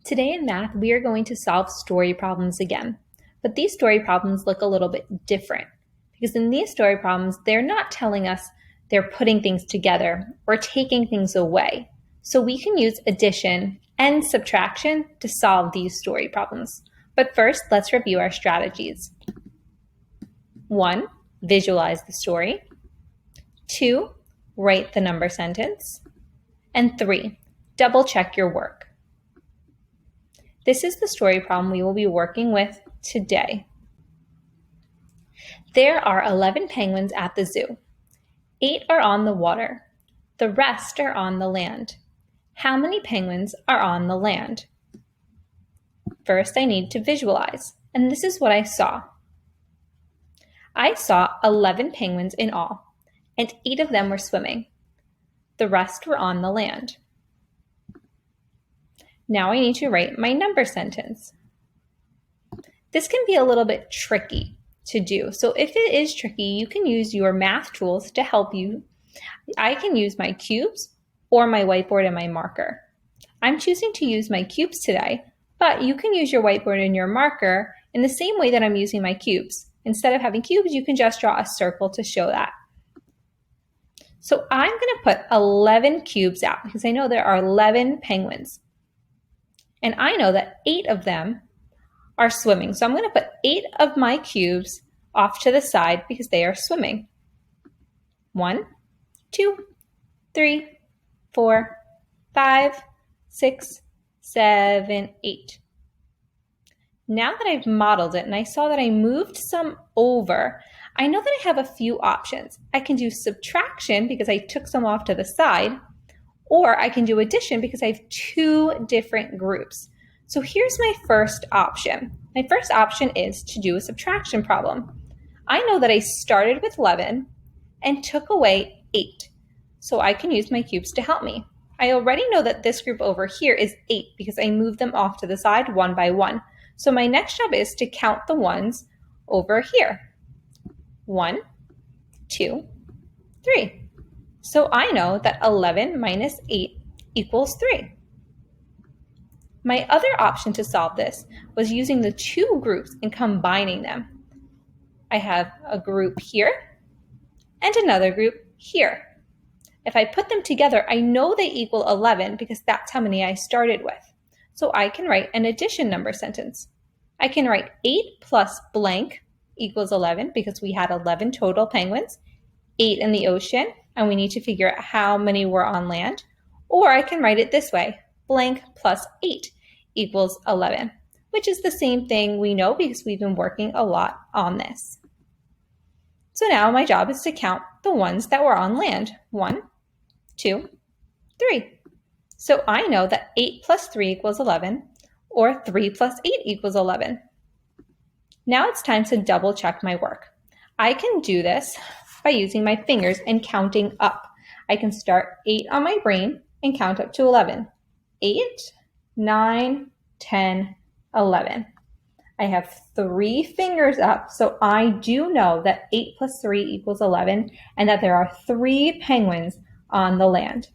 Today in math, we are going to solve story problems again. But these story problems look a little bit different because in these story problems, they're not telling us they're putting things together or taking things away. So we can use addition and subtraction to solve these story problems. But first, let's review our strategies. 1, visualize the story. 2, write the number sentence. And 3, double check your work. This is the story problem we will be working with today. There are 11 penguins at the zoo. 8 are on the water. The rest are on the land. How many penguins are on the land? First, I need to visualize, and this is what I saw. I saw 11 penguins in all, and 8 of them were swimming. The rest were on the land. Now I need to write my number sentence. This can be a little bit tricky to do. So if it is tricky, you can use your math tools to help you. I can use my cubes or my whiteboard and my marker. I'm choosing to use my cubes today, but you can use your whiteboard and your marker in the same way that I'm using my cubes. Instead of having cubes, you can just draw a circle to show that. So I'm going to put 11 cubes out because I know there are 11 penguins. And I know that 8 of them are swimming. So I'm going to put 8 of my cubes off to the side because they are swimming. 1, 2, 3, 4, 5, 6, 7, 8. Now that I've modeled it and I saw that I moved some over, I know that I have a few options. I can do subtraction because I took some off to the side, or I can do addition because I have 2 different groups. So here's my first option. My first option is to do a subtraction problem. I know that I started with 11 and took away 8. So I can use my cubes to help me. I already know that this group over here is 8 because I moved them off to the side one by one. So my next job is to count the ones over here. 1, 2, 3. So I know that 11 minus 8 equals 3. My other option to solve this was using the 2 groups and combining them. I have a group here and another group here. If I put them together, I know they equal 11 because that's how many I started with. So I can write an addition number sentence. I can write 8 plus blank equals 11 because we had 11 total penguins, 8 in the ocean, and we need to figure out how many were on land. Or I can write it this way, blank plus 8 equals 11, which is the same thing we know because we've been working a lot on this. So now my job is to count the ones that were on land. 1, 2, 3. So I know that 8 plus 3 equals 11, or 3 plus 8 equals 11. Now it's time to double check my work. I can do this by using my fingers and counting up. I can start 8 on my brain and count up to 11. 8, 9, 10, 11. I have 3 fingers up, so I do know that 8 plus 3 equals 11 and that there are 3 penguins on the land.